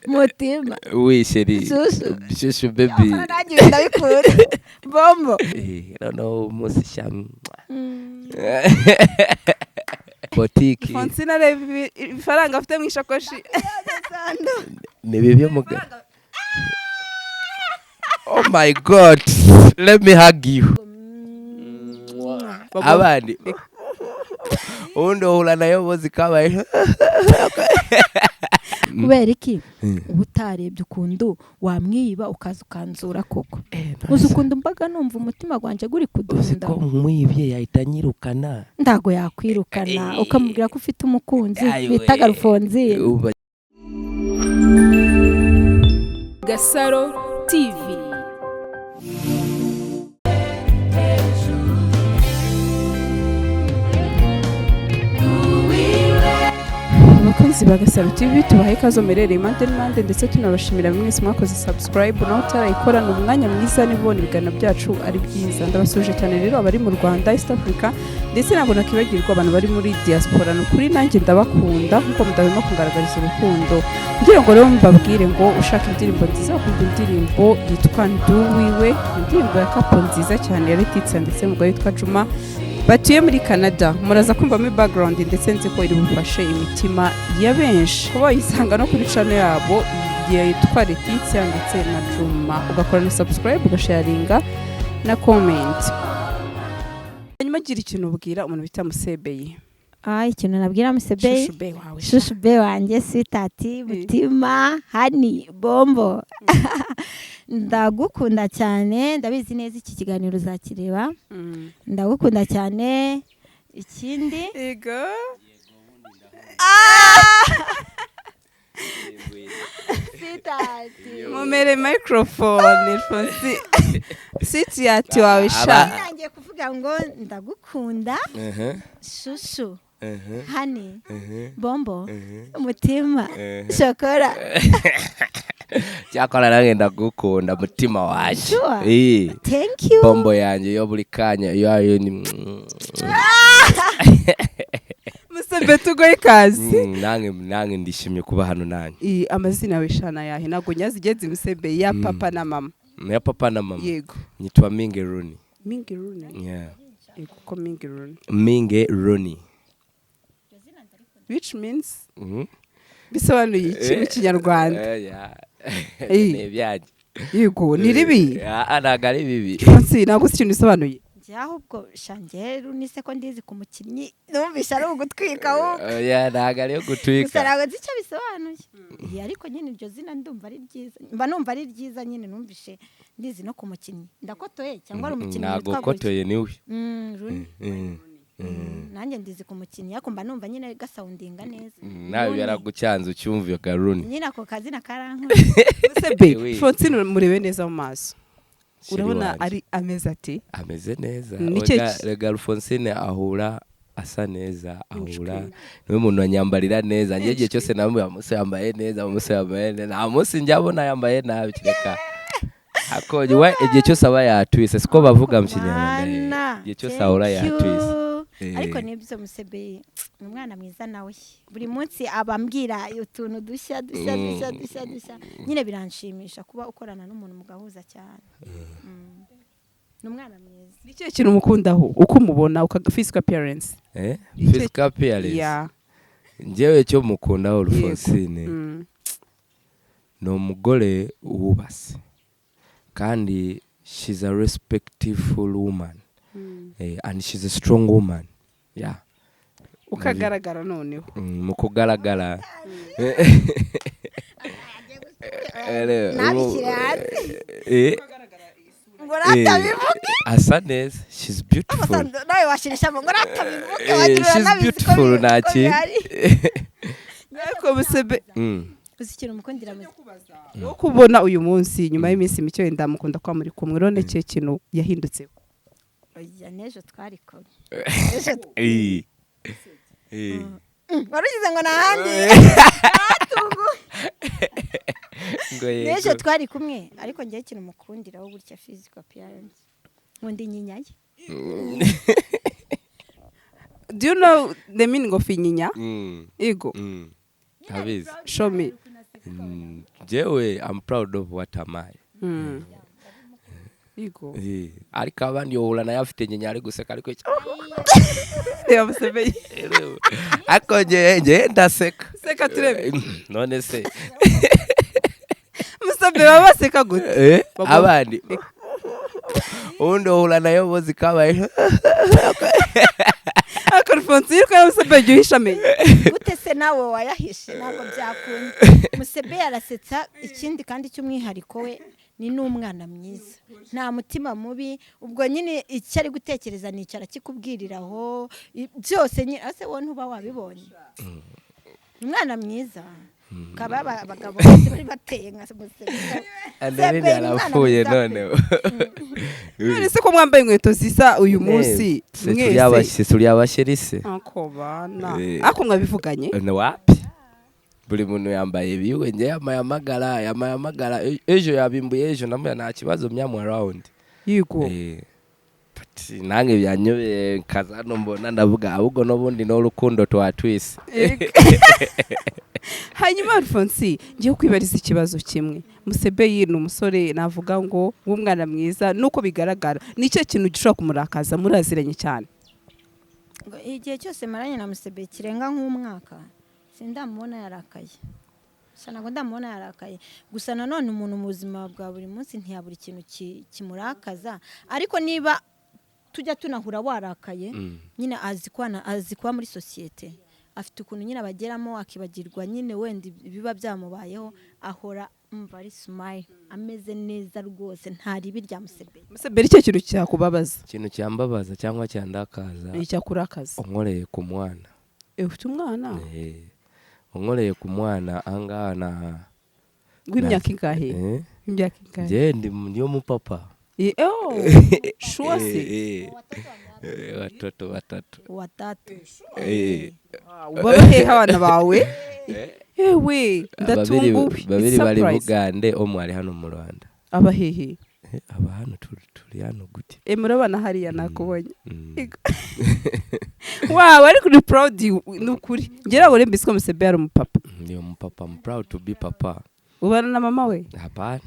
mutima oui chérie shushu baby nagiye ndabikura bombo no musi sham botiki Fonsina reba ifaranga afite mu ishakoshi ni bibyo muga. Oh my god, let me hug you. Abandi undo ulanayo bozi kabaye kubera iki ubutarebye ukundu wamwiba ukaza ukanzura koko uzi ukundu mbaga numva umutima gwanje guri kudunda ko mwibye yahita nyirukana ndago yakwirukana ukamubwira ko ufite umukunzi bita RUFONSINA. Gasaro TV. Abakunzi ba Gasaro TV tubaha ikaze merere impande ndetse tunabashimira mwese mwakoze subscribe naho utarayikorana umwanya mwiza nibone ibigana byacu ari byiza. Ndabasuje cyane rero abari mu Rwanda, East Africa ndetse nabo nakibagirwa abantu bari muri diaspora no kuri nanjye ndabakunda nkuko mudahwema kugaragariza urukundo. Ngira ngo rero mbabwire ngo ushaka indirimbo nziza ukunda indirimbo yitwa Nduwiwe, indirimbo ya kapo nziza cyane ya Letitsa ndetse mugabo yitwa Juma batuye muri Canada. Muraza kumva mu background ndetse nzi ko iri bufashe imitima ya benshi kuba yisanga no kuri channel yabo yitwa Letitsa ndetse na Juma, ugakora na subscribe ugasharinga na comment. Hanyuma gira ikintu ubwira umuntu bita Musebeyi. Ikintu nabwira Musebeyi, shushu be wanjye sitati mutima hani bombo ndagukunda cyane, ndabizi neza iki kiganiro uzakireba. Ndagukunda cyane. Ikindi ego sitati mumere microphone Fonsi siti yati wawe sha nangiye kuvuga ngo ndagukunda shushu hani bombo umutima shokora cyakora nange ndagukunda mutima waje. Thank you bombo yanjye yo buri kanya yo ni Musebe tugoye kazi. Nange ndishimye kuba hano nange. Amazina wishana yahe nago nyazigeze Musebeyi ya papa na mama. Ya papa na mama. Yego. Nitwa Minge Runi. Minge Runi. Yeah. Yego ko Minge Runi. Minge Runi. Which means bisobanuye iki mu Kinyarwanda? Ni byaje. Yego ni ribi. Anagari bibi. Fonsi nago ikintu bisobanuye. ahubwo shangeru nise ko ndizi ku mukinnyi numvisha ari ugutwika ahubwo nagari yo gutwika usaraga icyo bisobanuye ariko nyine iryo zina ndumva ari ryiza mba numva ari ryiza nyine numvishe ndizi no ku mukinnyi ndakotoye cyangwa ari umukinnyi witwa nagokotoye niwe nanjye ndizi ku mukinnyi ariko mba numva nyine gasoundinga neza nawe yaragucyanze ucyumviye Karuni nyine ako kazina karankuye Musebe Fonsina murebe neza mu maso urabona ari ameze neza rega Rufonsina ahura asa neza ahura niwe muntu anyambarira neza ngiye gihe cyose namwe amuse yambaye neza amuse yambaye neza amuse njyabona yambaye nabi kireka akoje we igihe cyose aba yatwise siko bavuga mu Kinyarwanda igihe cyose ahura yatwise ariko nibyo Musebeyi umwana mwiza nawe buri munsi abambwira utuntu dushya nyine biranshimisha kuba ukorana n'umuntu mugahuza cyane n'umwana mwiza nicyo kintu umukundaho uko mubona physical appearance physical appearance njyewe cyo mukundaho Rufonsina no umugore wubase kandi she's a respectful woman and she's a strong woman ukagaragara noneho nabishyira hanze ngo ratabivuge asa neza she's beautiful nawe washirisha ngo ratabivuge she's beautiful naki ariko Musebe uzikira umukundira mu wo kubona uyu munsi nyuma y'iminsi mike wenda mukunda kwa muri kumwe rone cye kintu yahindutse oya nejo twarikora warugize ngo nahandi nejo twari kumwe ariko ngiye kintu mukundira wo gutya physical appearance ngundi nyinya ye do you know the meaning of inyinya ego abizi show me jewe I'm proud of what amaye. Yego. Ariko abandi yohura nayo afite nyinya ari guseka ariko Reba Museveni. ako je ndaseka. Seka turebe. None se. Museveni baba baseka gute? Abandi. Undi yohura nayo bozi kabaye. Alphonsine ko Museveni yuhishamenye. Gute se nawe wayahishe ntabwo byakunda. Museveni arasetsa ikindi kandi cy'umwihariko we ni n'umwana mwiza nta mutima mubi ubwo nyine icyo ari gutekereza nicara kikubwiriraho byose nyine ase wowe ntuba wabibonye umwana mwiza kaba abagabo bari bateye nka Museveni arapfuye none none se ko mwambaye inkweto zisa uyu munsi mwese turi abasherise ako bana ako mwabivuganye wapi buri muntu yambaye biwe nge yamagara ejo yabimbuye ejo namwe nta kibazo myamu around yego nange byanyobeye kazano mbona ndavuga ahubwo n'ubundi n'urukundo twatwise hanyuma Alphonsine ngiye kwibariza ikibazo kimwe Museveni ni umusore navuga ngo w'umwana mwiza nuko bigaragara nicyo kintu gishobora kumurakaza muraziranye cyane igihe cyose maranye na Museveni kirenga nk'umwaka sindamubona yarakaye ntabwo ndamubona yarakaye gusa nanone umuntu mu buzima bwa buri munsi ntiyabura ikintu kimurakaza ariko niba tujya tunahura warakaye nyine azi kuba muri sosiyete afite ukuntu nyine abageramo akibagirwa nyine wenda biba byamubayeho ahora ari smile ameze neza rwose nta ribi rya Museveni icyo kintu cyakubabaza ikintu cyambabaza cyangwa cyandakaza icyakurakaza unkoreye ku mwana ufite umwana unkoreye ku mwana ahangaha w'imyaka ingahe imyaka ingahe je ndiyo mupapa sure se watoto watatu ubahe abana bawe ewe ndatunguwe babiri bari Bugande omwe ari hano mu Rwanda abahehe aba hano turi hano gute murabana hariya nakubonye wow ari kuri proud nukuri ngera bore mbisiko Museveni ari umupapa ndiyo mupapa I'm proud to be papa ubana na mama we hapana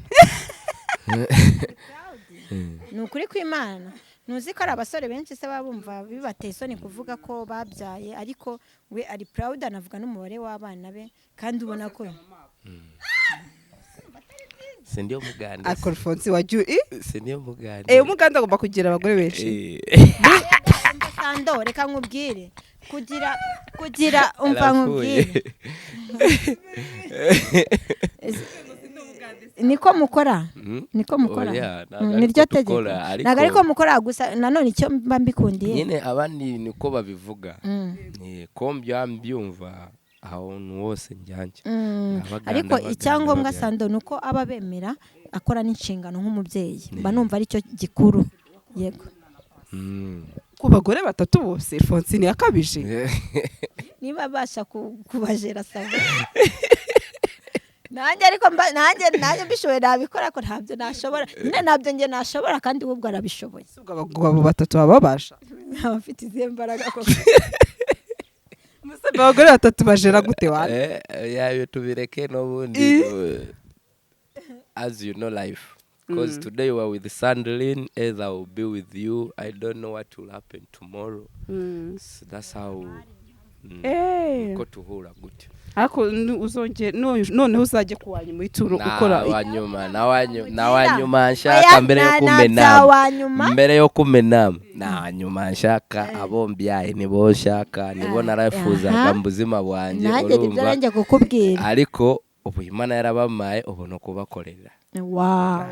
nukuri kw'Imana nuzi ko ari abasore benshi se babumva bibateye isoni kuvuga ko babyaye ariko we ari proud anavuga n'umubare w'abana be kandi ubona ko Sindiyo Mugande Alphonsine wajyu sindiyo Mugande umuganda agomba kugira abagore benshi Sando reka nkubwire kugira umva nkubwire niko mukora niryo tegeko naga ariko mukora gusa nanone icyo mba mbikundiye nyine abandi niko babivuga ko mbyumva aho wose njyanje ariko icyangombwa Sando nuko aba bemera akora n'inshingano nk'umubyeyi mba numva ari cyo gikuru yego ku bagore batatu bose Alphonsine yakabije niba basha kubajera Sando nanjye ariko nanjye mbishoboye nabikora ko ntabyo nashobora nyine nabyo nge nashobora kandi ubwo arabishoboye abo batatu babasha abafite izihe mbaraga koko abagore batatu bajera gute wane yayo tubireke n'ubundi as you know life because today you are with Sandrine as I will be with you I don't know what will happen tomorrow so that's how ko tuhura gute ariko uzongera noneho uzajye kuwanya mu ituro ukora nawanyuma nshaka mbere yo kumena nawanyuma nshaka abo mbyaye nibo nshaka nibo narafuzaga mu buzima bwanjye urumva ariko ubu Imana yarabamaye ubu no kubakorera wow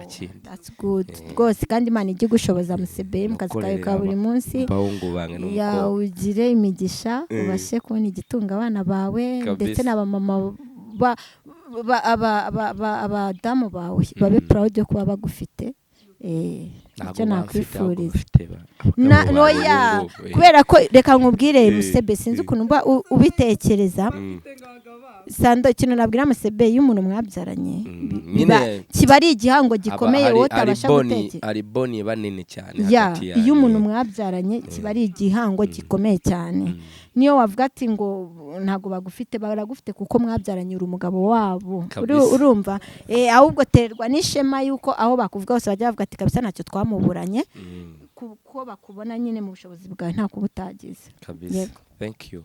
that's good rwose kandi Imana ijye gushoboza Museveni mu kazi kawe ka buri munsi ya ugire imigisha ubashe kubona igitunga abana bawe ndetse n'abamama abadamu bawe babe proud yo kuba bagufite icyo nakwifuriza kubera ko reka nkubwire Museveni sinzi ukuntu ubitekereza Sando ikintu nabwira Musebeyi y'umuntu mwabyaranye nyine kiba ari igihango gikomeye wowe utabasha gutekera ari boni banini cyane hagati iyo umuntu mwabyaranye kiba ari igihango gikomeye cyane niyo wavuga ati ngo ntago bagufite baragufite kuko mwabyaranye uri umugabo wabo urumva ahubwo terwa n'ishema yuko aho bakuvuga hose bajya bavuga ati kabisa ntacyo twamuburanye kuko bakubona nyine mu bushobozi bwawe nta kubutagize kabisa thank you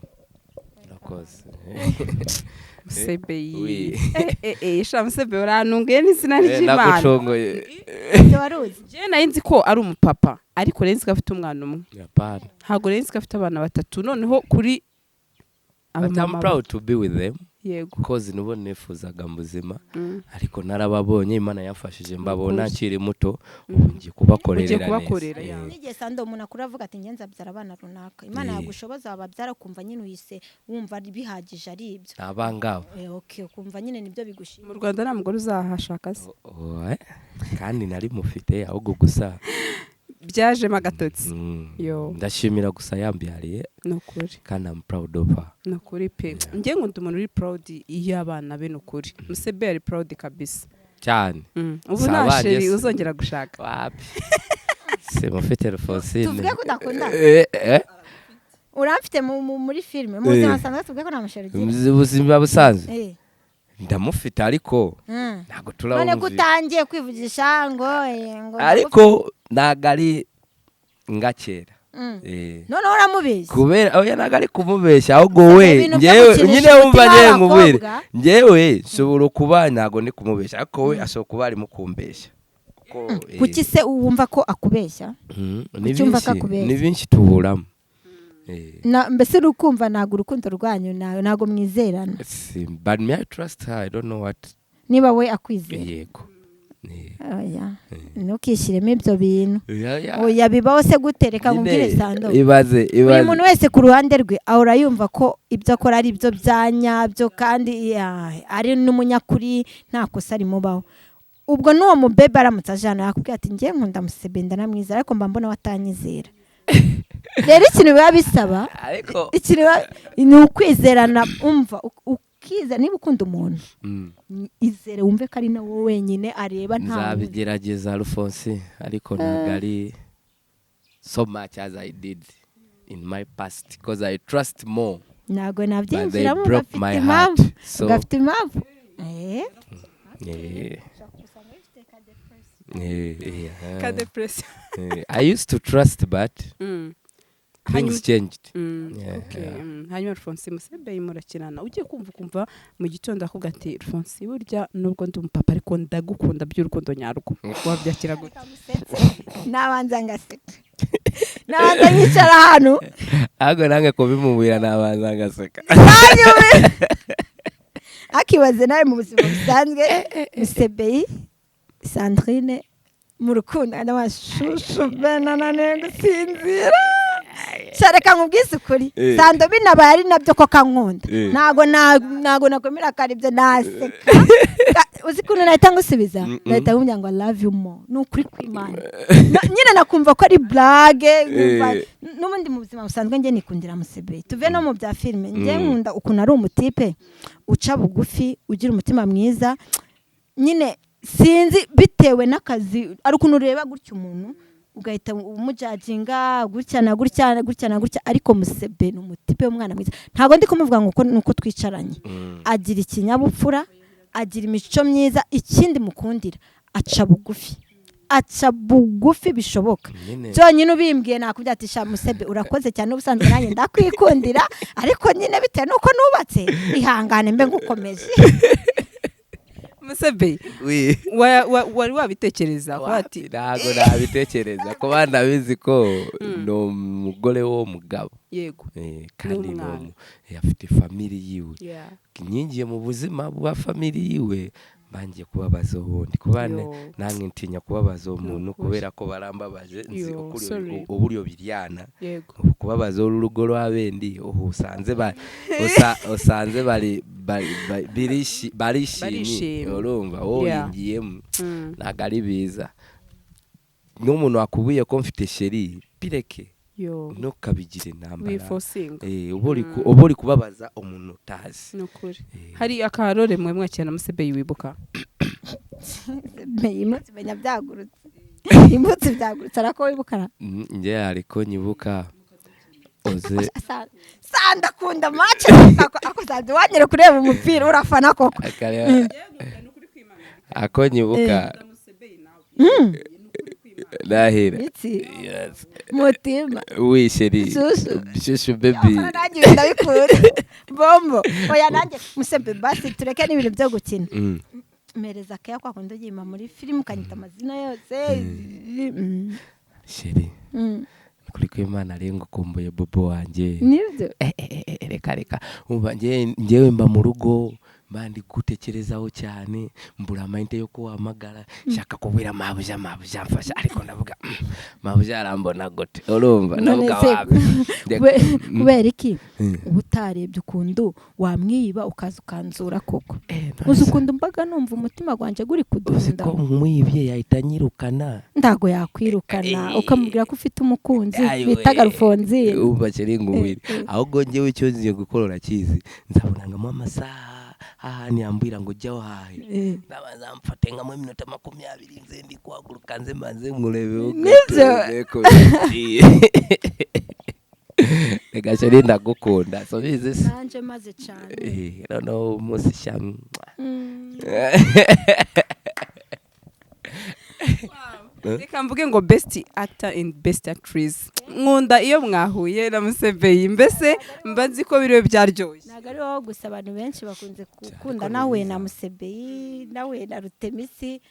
Rakoze Musebeyi Musebeyi urantunguye n'izina ry'Imana nagucongoye waruzi je nari nzi ko ari umupapa ariko renzi afite umwana umwe yapana ntago renzi afite abana batatu noneho kuri but I'm proud to be with them yego because nubo nifuzaga mu buzima ariko narababonye Imana yafashije mbabona akiri muto ngiye kubakorera neza nige Sando umuntu akura avuga ati ngenza byara abana runaka Imana yagushoboza ababyara kumva nyine uyise wumva bihagije ari ibyo abangabo okay kumva nyine nibyo bigushima mu Rwanda nta mugore uzahashaka se kandi nari mufite ahubwo gusa byajemo agatotsi ndashimira gusa yambyariye nukuri kandi I'm proud of her nukuri pe ngiye nkunda umuntu uri proud iyo abana be nukuri Musebeyi ari proud kabisa cyane ubu nasheri uzongera gushaka wapi se mufite RUFONSINA tuvuge ko udakunda urafite muri filime mu buzima busanzwe tuvuge ko nta masheri ugira mu buzima busanzwe ndamufite ariko ntago turabumva none gutangiye kwivugisha ngo ariko ntago ari ngakera none uramubeshya kubera oya ntago ari kumubeshya ahubwo we ngewe nyine wumva ngewe nkubwire ngewe nshobora kuba ntago ndi kumubeshya ariko we ashobora kuba arimo kumbeshya kuki se wumva ko akubeshya ni byinshi tuhuramo mbese urukumva ntago urukundo rwanyu ntago mwizerana but me I trust her I don't know what niba we akwizera yego ntukishyiremo ibyo bintu oya bibaho se gutereka nkubwire Sando ibaze buri muntu wese ku ruhande rwe ahora yumva ko ibyo akora ari ibyo byanyabyo kandi ari n'umunyakuri nta kosa rimubaho ubwo n'uwo mubebe aramutse ajana yakubwira ati ngiye nkunda Musebeyi ndanamwizera ariko mba mbona watanyizera rero ikintu biba bisaba ni ukwizerana umva ukiza niba ukunda umuntu izere wumve ko ari nawe wenyine areba nta nzabigerageza RUFONSINA ariko ntabwo ari so much as I did in my past because I trust more ntabwo nabyinjiramo gafite impamvu I used to trust but things changed hanyuma RUFONSINA Musebeyi murakinana ugiye kumva mu gitondo akubwa ati RUFONSINA burya nubwo ndi umupapa ariko ndagukunda by'urukundo nyarwo wabyakira gute nabanza ngaseka nabanza nyicara hano ahubwo nange kubimubwira nabanza ngaseka akibaze nawe mu buzima busanzwe Musebeyi Sandrine mu rukundo n'amashusho benanane gusinzira Shareka nkubwise ukuri Sando binabaye ari nabyo ko kankunda ntago nakomera karibyo naseka uzi kuntu nahita ngusubiza nahita nkubwira ngo I love you more nukuri kw'Imana nyine nakumva ko ari blague n'ubundi mu buzima busanzwe nge nikundira Musebeyi tuve no mu bya filime nge nkunda ukuntu ari umutipe uca bugufi ugira umutima mwiza nyine sinzi bitewe n'akazi ari ukuntu ureba gutya umuntu ugahita umujajinga gutya na gutya ariko Musebeyi ni umutipe w'umwana mwiza ntago ndi kumuvuga ngo nuko twicaranye agira ikinyabupfura agira imico myiza ikindi mukundira aca bugufi bishoboka byonyine ubimbwiye nakubwira ati sha Musebeyi urakoze cyane ubusanzwe nanjye ndakwikundira ariko nyine bitewe nuko nubatse ihangane mbe ngukomeje Musebeyi wari wabitekereza ati ntago nabitekereza ko bana bizi ko no mugore wo mugabo yego kandi no afite family yiwe nyingiye mu buzima bwa family yiwe bangiye kubabaza ubundi kubane nange ntinya kubabaza umuntu kubera ko barambabaje nzi ukuri uburyo biryana kubabaza urugo rw'abendi usanze bari barishimye urumva wowe ngiyemo ntago ari biza n'umuntu wakubuye ko mfite sheri pireke ntukabigire intambara wifusinga uba uri kubabaza umuntu utazi nukuri hari akarore mwe mwakira na Musebeyi wibuka imutse menya byagurutse imutse byagurutse arako wibukara nje ariko nyibuka oze sanda kunda match ako sanda wanyere kureba umupira urafana koko ako nyibuka Lahira. Yes. Mutima. Oui, chérie. Shushu baby. Nanjye ndabikunda. Bombo. Oya nanjye Musebe basi tureke n'ibintu byo gukina. Mereza kaya kwa kundi yima muri film ukanyita amazina yose. Chérie. Kuri kw'Imana rengo kumbuye bobo wanje. Nibyo. Reka. Umva njewe mba mu rugo. Bandi gutekerezaho cyane mbura amahinte yo kuhamagara shaka kubwira mabuja mfasha ariko ndavuga mabuja arambona gote urumva ndavuga wapi kubera iki ubutarebye ukundu wamwiba ukaza ukanzura koko uzi ukundu mbaga numva umutima gwanje guri kudunda ko mwibye yahita nyirukana ndago yakwirukana ukamubwira ko ufite umukunzi bitaga RUFONSINA uba kiri ngubiri ahubwo ngewe icyo nziye gukorora kizi nzabona ngamo amasaha niambira ngo jyaho hahe nabanza mfate nka mu minota 20 nze ndi kwaguruka nze manze murebe uko reka cyane ndagukunda so bize nanje maze cyane no musi sham reka mvuge ngo best actor and best actress nkunda iyo mwahuye na Musebeyi mbese mbazi ko biriwe byaryoshye nagari wo gusa abantu benshi bakunze gukunda nawe na Musebeyi nawe na Rutemisi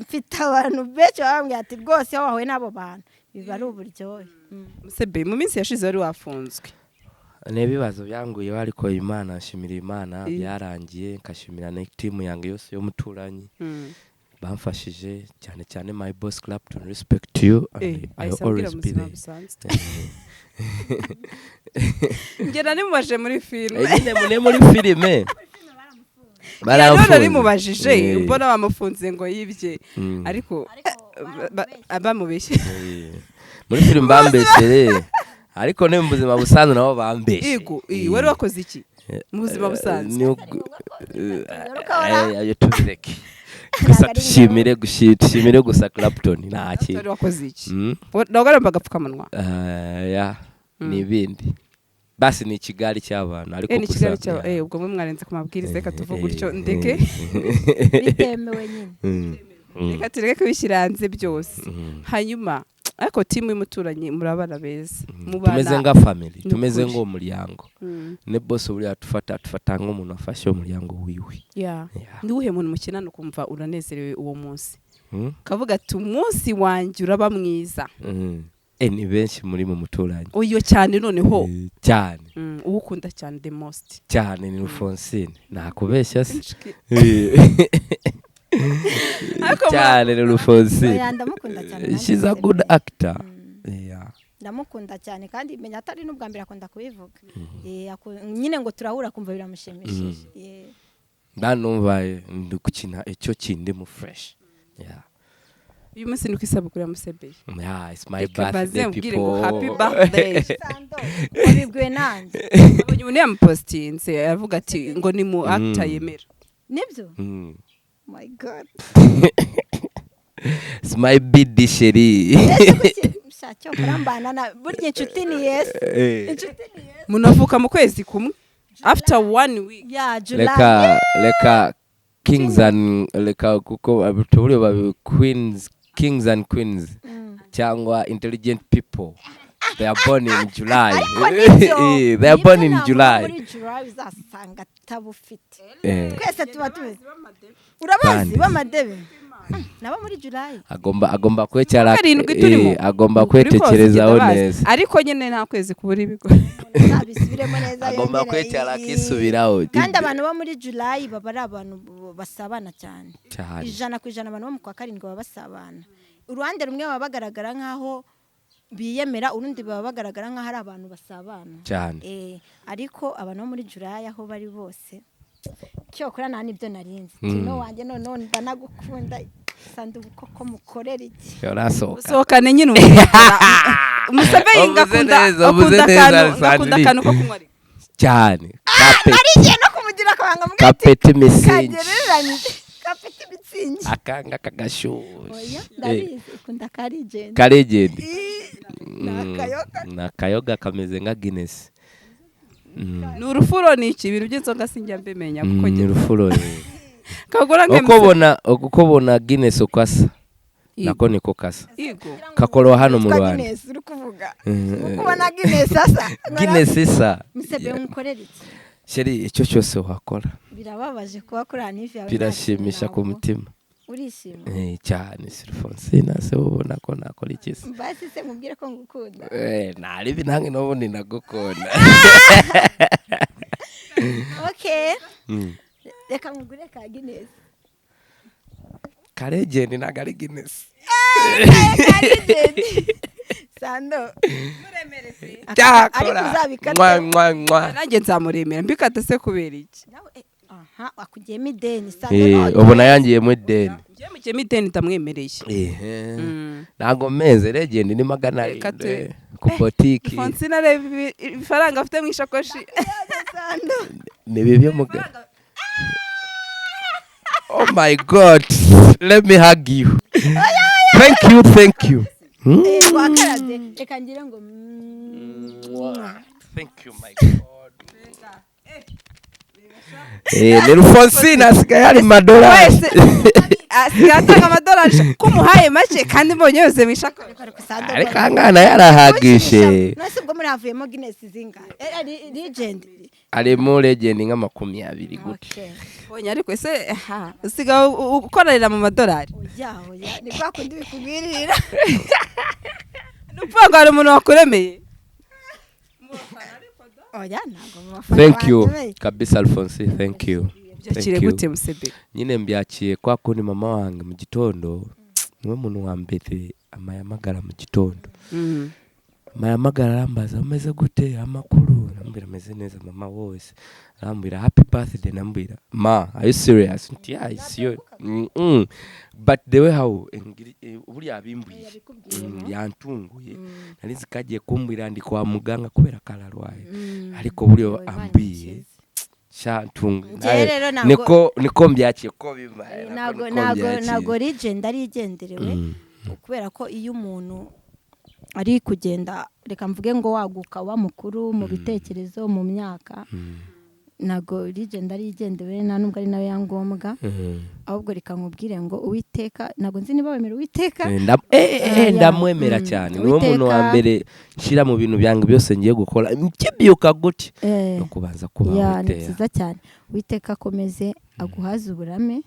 mfite abantu benshi bambwiye ati rwose aho wahuye n'abo bantu biba ari uburyohe Musebeyi mu minsi yashize wari wafunzwe n'ibibazo byanguye ariko Imana nshimira Imana byarangiye nkashimira na team yange yose yo muturanyi bamfashije cyane my boss club to respect you I always be there ngera nimubaje muri film nyine muri filime barafunze mubajije mbona bamufunze ngo yibye ariko abamubeshye muri film bambeshere ariko ne mu buzima busanzwe nabo bambeshe yego wari wakoze iki mu buzima busanzwe ayo tubireke gusa dushimire gusa Clapton ntaki wari wakoze iki nagomba gapfukamunwa n'ibindi basi ni Kigali cy'abantu ariko ni Kigali cy'abantu ubwo mwe mwarenze ku mabwiriza reka tuvuga gutyo ndeke bitemewe nyine reka tureke kubishyiranze byose hanyuma ariko timu y'umuturanyi murabana beza tumeze nga family tumeze ngo umuryango ne boss uri atufata nk'umuntu afashe umuryango wiwe ndiwuhe muntu mukinana kumva uranezerewe uwo munsi kavuga ati umunsi wanjye uraba mwiza ni benshi muri mu muturanyi uyo cyane noneho cyane uwukunda cyane the most cyane ni RUFONSINA nakubeshya se cyane RUFONSINA ndamukunda cyane she's a good actor ndamukunda cyane kandi menya atari n'ubwa mbere akunda kubivuga nyine ngo turahura kumva biramushimishije ndanumva ndukukina icyo kindi mu fresh uyu munsi ni kwisabukuru ya Musebeyi it's my birthday people happy birthday wabibwiwe nanjye uyu muntu yamupostinze aravuga ati ngo ni mu actor yemera nibyo my god it's my bid chérie cyo kurambana na burya inshuti ni yes munavuka mu kwezi kumwe after 1 week July leka kings and leka kuko abutubure ba kings and queens cyangwa intelligent people they are born in July they are born in July muri July uzasanga tabufite twese tuba tumeze urabazi bamadebe naba muri July agomba kwecyara agomba kwetekerezaho neza ariko nyine nta kwezi kubura ibigo nabisubiremo neza agomba kwecyara kisubiraho kandi abantu bo muri July baba ari abantu basabana cyane 100% abantu bo mu kwa karindwi baba basabana uruhande rumwe baba bagaragara nkaho biyemera urundi baba bagaragara nkaho ari abantu basabana cyane ariko abantu bo muri July aho bari bose cyo kora nani ibyo narinzi kino wanjye none ndanagukunda sandu koko mukorera iki yarasohoka sokane nyine Musebeyi ngakunda akantu ko kunywa cyane narigiye no kumugira akabanga mbwa kapeti misingi kagereranyije kapeti mitsingi akanga kagashyushye oya ndabizi ukunda karigenda karegende nakayoga kameze nka Guinness. ni urufuro ni iki ibintu by'inzoga sinjya mbimenya kuko ni urufuro kagura uko bona Guinness ukasa nako niko kasa kakoroha hano mu Rwanda Guinness uri kuvuga ukubona Guinness asa Guinness isa Musebeyi umukorera iki sheri icyo cyose wakora birababaje kuba kuri anivi yawe birashimisha ku mutima urishima cyane RUFONSINA se ubona ko nakora iki se basi se mubwire ko ngukunda nari binange n'ubundi nagukunda okay reka ngure ka Guinness karegende nagari Guinness sando muremereze cyakora mwa nanjye nzamuremera mbikate se kubera iki akugiyemo ideni sando ubona yangiyemo ideni ngiye mukiyemo ideni ndamwemereye ntabwo meze regende ni 700 ku botiki RUFONSINA reba ifaranga afite mu ishakoshi ni bibyo mugabo. Oh my God, let me hug you. Thank you. Wakaraze reka ngire ngo Thank you my God. Ni RUFONSINA asigaye hari amadorari. Asigatanga amadorari kumuhaye make kandi mbonye yose mishako. Ariko angana yarahagishe. Nose ubwo muri havuyemo Guinness zinga. Legend. Arimo legend nka 20 gute. Bonye ariko ese usiga ukorera mu madorari. Oya ni kwa kundi bikubwirira. Nupanga ari umuntu wakuremeye. Oya ntago mufana. Thank you kabisa RUFONSINA, thank you. Byakire gute Musebeyi? Nyine mbyakiye kwa kundi mama wange mu gitondo niwe muntu wa mbere amayamagara mu gitondo. Amayamagara arambaza umeze gute amakuru nambira meze neza mama wose arambira happy birthday nambira ma are you serious yeah it's you but the way how buri abimbuye yantunguye nari zikagiye kumbwira ndi kwa muganga kubera kararwaye ariko buri ambiye shantungu niko mbyakiye ko bibaye nago legend ari igenderewe kubera ko iyo umuntu ari kugenda reka mvuge ngo waguka wa mukuru mu bitekerezo mu myaka nago legend ari igendewe nta nubwo ari nawe yangombwa ahubwo reka nkubwire ngo Uwiteka nago nzi niba wemera Uwiteka ndamwemera cyane niwe muntu wa mbere nshira mu bintu byange byose ngiye gukora mkibyuka gute no kubanza kuba Uwiteka nziza cyane Uwiteka akomeze aguhaze uburame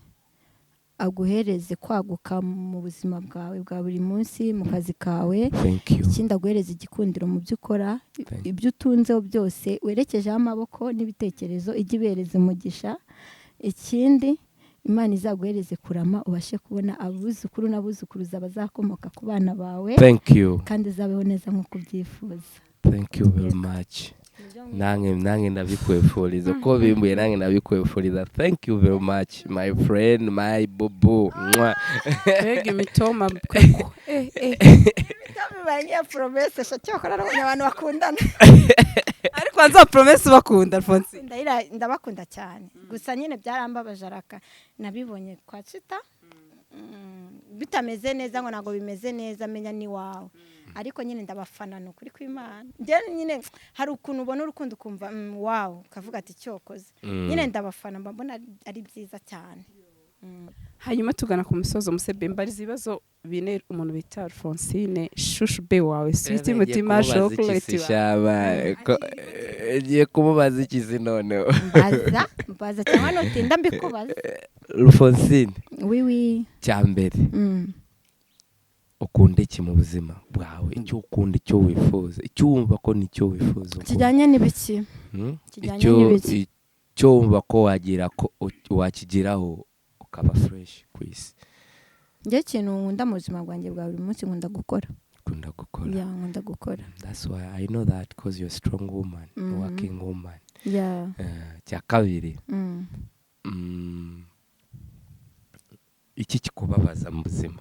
aguhereze kwaguka mu buzima bwawe bwa buri munsi mu kazi kawe ikindi aguhereze igikundiro mu byo ukora ibyo utunzeho byose werekejeho amaboko n'ibitekerezo ijye ibereze umugisha ikindi Imana izaguhereze kurama ubashe kubona abuzukuru n'abuzukuruza bazakomoka ku bana bawe kandi uzabeho neza nk'uko ubyifuza. Thank you very much. Nange ndabikwefuriza ko bimbuye nange ndabikwefuriza. Thank you very much my friend my bobo. Ege mitoma kweko. Mitoma banya promesse cyokora abantu bakundana. Ariko anza promesse bakunda RUFONSINA. Ndabakunda cyane. Gusa nyine byarambabaje araka nabibonye kwa Chita. Bitameze neza ngo nago bimeze neza menya ni wawe. Ariko nyine ndabafana no kuri kw'Imana. Nje nyine hari ukuntu ubona urukundo kumva wow kavuga ati cyokoze. Nyine ndabafana mbona ari byiza cyane. Hanyuma tugana ku musozo Musebeyi mbariza ibibazo bine umuntu bita RUFONSINA shushu be wawe sweet mutima chocolate wawe ngiye kumubaza ikizi none mbaza cyangwa notinda mbikubaza RUFONSINA oui cyambere ukunda iki mu buzima bwawe icyo ukunda icyo wifuza icyo wumva ko nicyo wifuza kijyanye n'ibiki icyo wumva ko wagira ko wakigiraho ukaba fresh kwisi nje kintu nkunda mu buzima bwanjye bwa buri munsi nkunda gukora yeah nkunda gukora that's why I know that because you're a strong woman working woman yeah cya kabiri iki kikubabaza mu buzima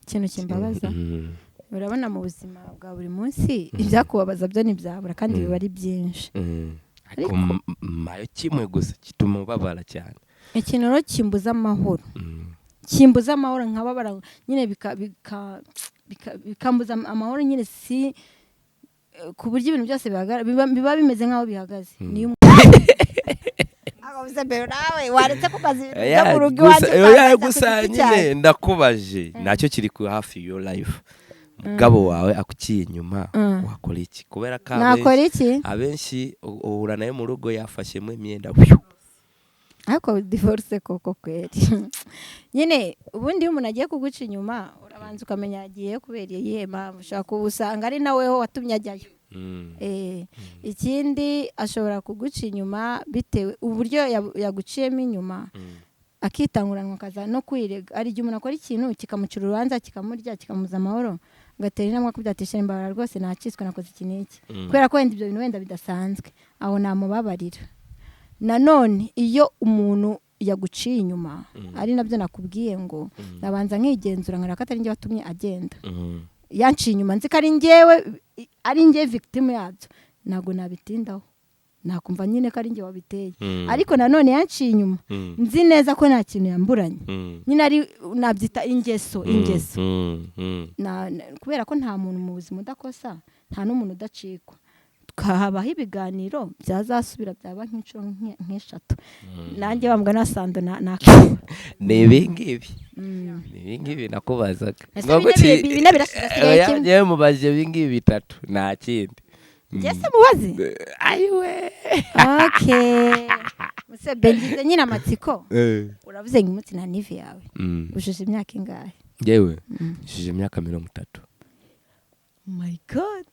kintu kimbabaza urabona mu buzima bwa buri munsi ibyakubabaza byo ntibyabura kandi biba ari byinshi. ariko mayo kimwe gusa kituma ubabara cyane, ikintu rero kimbuza amahoro, kimbuza amahoro nkababara nyine bikambuza amahoro nyine, si ku buryo ibintu byose biba bimeze nk'aho bihagaze. Niyo nawe waretse ku kazi mu rugo iwacu gusa nyine ndakubaje nacyo kiri ku hafi your life, mugabo wawe akuciye inyuma wakora iki? Kubera ko abenshi uhura nayo mu rugo yafashemo imyenda ariko divorce koko kweri nyine ubundi iyo umuntu agiye kuguca inyuma urabanza ukamenya yagiye kubera iyihe mpamvu, ushobora kubusanga ari naweho watumye ajyayo. Ikindi ashobora kuguca inyuma bitewe uburyo yaguciyemo inyuma, akitanguranwa akaza no kwirega. Ari igihe umuntu akora ikintu kikamucira urubanza, kikamurya, kikamuza amahoro, agatera inama akubyatisha imbabara rwose ntakitswe nakoze iki n'iki, kubera ko wenda ibyo bintu wenda bidasanzwe, aho namubabarira. Nanone iyo umuntu yaguciye inyuma, ari nabyo nakubwiye ngo nabanza nkigenzura nkareka ko atari njye watumye agenda. Yanciye inyuma nzi ko ari njye victim yabyo, ntabwo nabitindaho, nakumva nyine ko ari njye wabiteye. Ariko nanone yanciye inyuma nzi neza ko nta kintu yamburanye, nyine ari nabyita ingeso. Kubera ko nta muntu mu buzima udakosa, nta n'umuntu udacikwa. Habaho ibiganiro byazasubira byaba nk'inshuro nk'eshatu, nanjye bambwa nasando ni ibingibi nakubazaga yewe mubaje ibingibi bitatu nta kindi ngese mubazi. Ayiwe Musebe ngize nyine amatsiko, uravuze ngo umunsi na Nive yawe ushije imyaka ingahe? Yewe ushije imyaka 30. My God,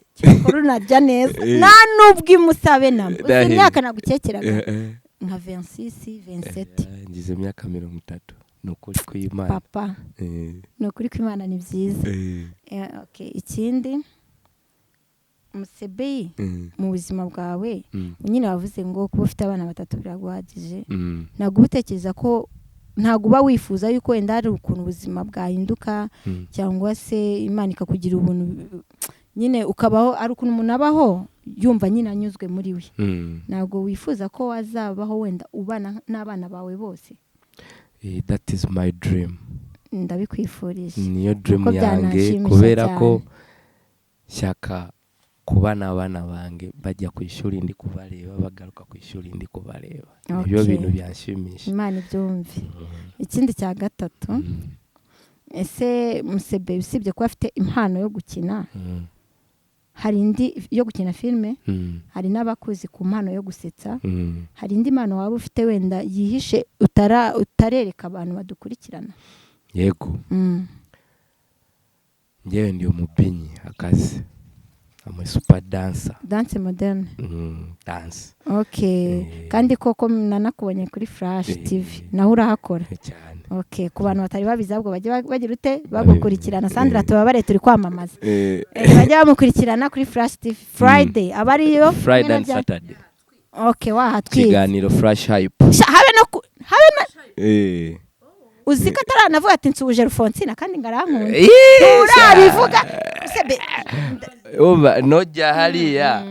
kuri najya neza nta nubwo imusabe namo uzi imyaka nagukekeraga nka 26 27. Ngize imyaka 30. Nukuri kw'Imana papa, nukuri kw'Imana ni byiza. Ikindi Musebeyi mu buzima bwawe nyine wavuze ngo kuba ufite abana 3 biraguhagije, ntabwo utekereza ko ntabwo uba wifuza yuko wenda hari ukuntu ubuzima bwahinduka, cyangwa se Imana ikakugira ubuntu nyine ukabaho ari ukuntu umuntu abaho yumva nyine anyuzwe muri we? Ntabwo wifuza ko wazabaho wenda ubana n'abana bawe bose? That is my dream. Ndabikwifurije. Niyo dream yanjye, kubera ko shaka kubana abana bange bajya ku ishuri ndi kubareba, bagaruka ku ishuri ndi kubareba. Ibyo bintu byanshimisha. Imana ibyumve. Ikindi cya gatatu, ese Musebe usibye kuba afite impano yo gukina, hari indi yo gukina filme, hari n'abakuzi ku mpano yo gusetsa, hari indi mpano waba ufite wenda yihishe utarereka abantu badukurikirana? Yego, njyewe ndi umubyinnyi akazi, I'm a super dancer. Dance moderne. Dance. Kandi koko nanakubonye kuri Flash TV naho urahakora cyane. Ku bantu batari babizi ahubwo bajye bagira ute bagukurikirana. Sandra tubabare turi kwamamaza, bajye bamukurikirana kuri Flash TV Friday, abariyo Friday and Saturday. Wahatwiye ikiganiro Flash Hype. Uzi ko ataranavuga ati nsuje RUFONSINA kandi ngarankunda urabivuga nojya hariya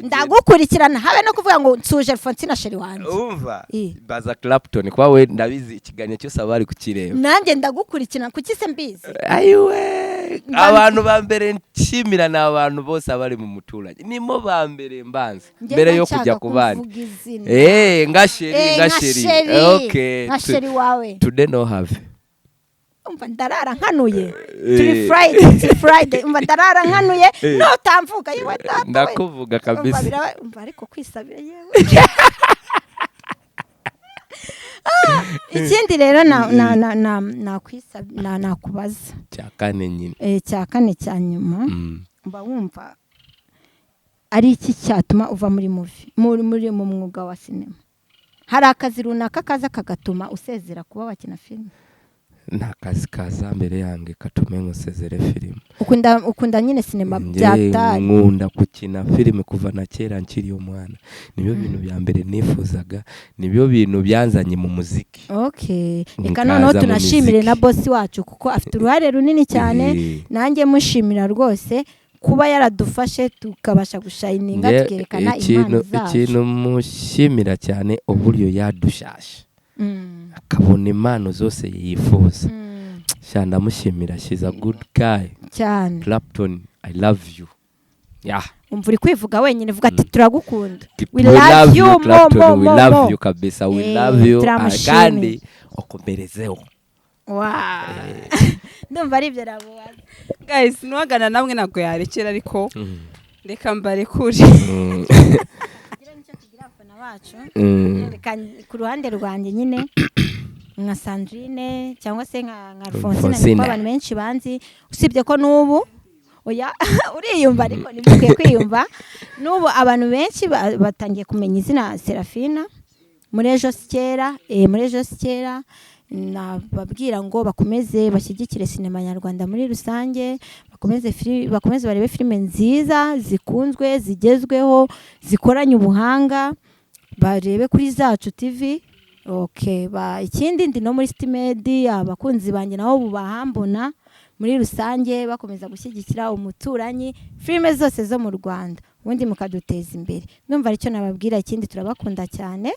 ndagukurikirana habe no kuvuga ngo nsuje RUFONSINA sheri wanjye. Umva baza Clapton kwa we ndabizi ikiganiro cyose abari kukireba, nanjye ndagukurikirana kuki se mbizi. Ayiwe abantu ba mbere nshimira na abantu bose abari mu muturage nimo ba mbere mbanze mbere yo kujya kubana. Ngasheri ngasheri wawe today no have. Umva ndarara nkanuye turi Friday umva ndarara nkanuye no tamvuga yewe tata ndakuvuga kabisa. Umva ariko kwisabira yewe. Ikindi rero nakubaza cya kane nyine, cya kane cya nyuma, mba wumva ari iki cyatuma uva muri mu mwuga wa sinema? Hari akazi runaka kaza kagatuma usezera kuba wakina filime? nta kazi kaza mbere yange katume nkusezere filime. Ukunda nyine sinema byatari. Nkunda gukina filime kuva na kera nkiri umwana. Nibyo bintu bya mbere nifuzaga, nibyo bintu byanzanye mu muziki. Okay. Reka noneho tunashimire na boss wacu kuko afite uruhare runini cyane, nanjye mushimira rwose kuba yaradufashe tukabasha gushayininga tukerekana impano zacu. Ikintu mushimira cyane uburyo yadushashe. Akabona impano zose yifuza. Shanda mushimira, she's a good guy. Cyane. Clapton, I love you. Yeah. Umva uri kwivuga wenyine vuga ati turagukunda. We love you Clapton, we love you kabisa, we love you. Kandi okomerezeho. Wow. Ndumva ari byo rabo. Guys, nwagana namwe nako yarekera ariko reka mbare kuri. Ku ruhande rwanjye nyine nka Sandrine cyangwa se nka Alphonsine niko abantu benshi banzi, usibye ko n'ubu oya uriyumva ariko nibukwiye kwiyumva n'ubu abantu benshi batangiye kumenya izina Serafina muri ejo kera nababwira ngo bakomeze bashyigikire sinema nyarwanda muri rusange, bakomeze barebe filime nziza zikunzwe zigezweho zikoranye ubuhanga, barebe kuri Zacu TV. Okay, ikindi ndi no muri Stimedi, abakunzi banjye nabo bubahambona muri rusange bakomeza gushyigikira umuturanyi, filime zose zo mu Rwanda ubundi mukaduteza imbere. Numva aricyo nababwira, ikindi turabakunda cyane,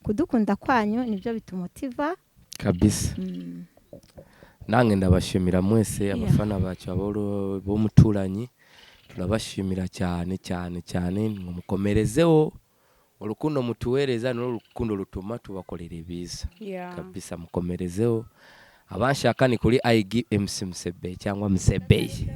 kudukunda kwanyu nibyo bitumotiva kabisa. Nange ndabashimira mwese abafana bacu bo muturanyi, turabashimira cyane cyane cyane, mukomerezeho urukundo mutuwereza n'urukundo rutuma tubakorera ibiza kabisa, mukomerezeho. Abanshaka ni kuri IG MC Musebeyi cyangwa Musebeyi.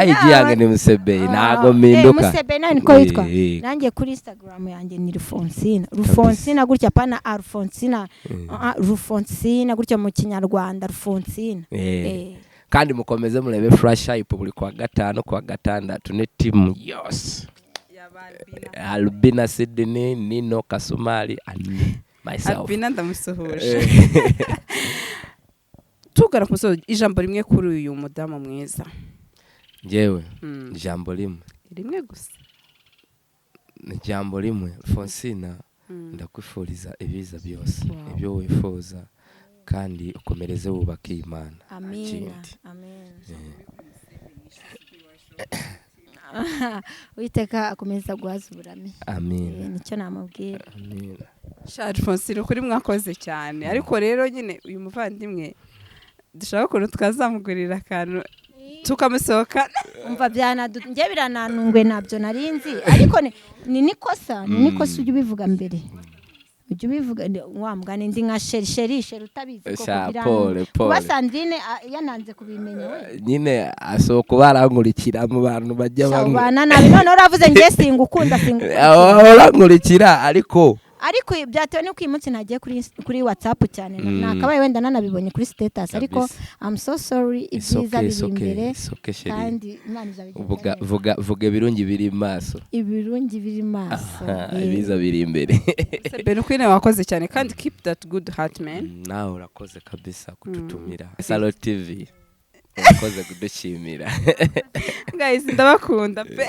IG yange ni Musebeyi, ntago mpinduka. Musebeyi niko yitwa. Nanjye kuri Instagram yanjye ni RUFONSINA gutya pana Alphonsina. RUFONSINA gutya mu Kinyarwanda RUFONSINA. Kandi mukomeze murebe Flash Hype buri kwa gatanu kwa gatandatu ne team yose. Albina Sydney, Nino Kasumali and myself. Albina ndamusuhuje. Tugara kuso ijambo rimwe kuri uyu mudamu mwiza. Jewe ijambo rimwe gusa. Ijambo rimwe Alphonsina, ndakwifuriza ibiza byose ibyo wifuza kandi ukomereze wubaka Imana. Amen. Witeka akomeza guhazuburame. Amen. Nicyo namubwira. Amen. Alphonsine kuri mwakoze cyane, ariko rero nyine uyu muvandimwe dushaka ko tukazamugurira akantu tukamusohokana. Umva nge birananungwe nabyo narinzi, ariko ni nikosa ujye ubivuga mbere. Ujye ubivuga wambwane ndi nka sheri utabizi ko kugira kuba Sandrine yananze kubimenya we. Nyine asoko barankurikira mu bantu bajya bana nabi, none uravuze ngiye singukunda barankurikira ariko byatewe nuko uyu munsi nagiye kuri WhatsApp cyane, nakabaye wenda nanabibonye kuri status, ariko I'm so sorry, ibyiza biri imbere kandi Imana izabigira. Vuga ibirungi biri maso. Ibirungi biri maso. Ibiza biri imbere. Sebeno kwine wakoze cyane kandi keep that good heart man. Nawe urakoze kabisa kututumira. Salo TV. Urakoze kudushimira. Guys ndabakunda pe.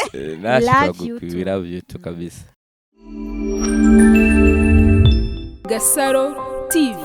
Love you kabisa. Gasaro TV.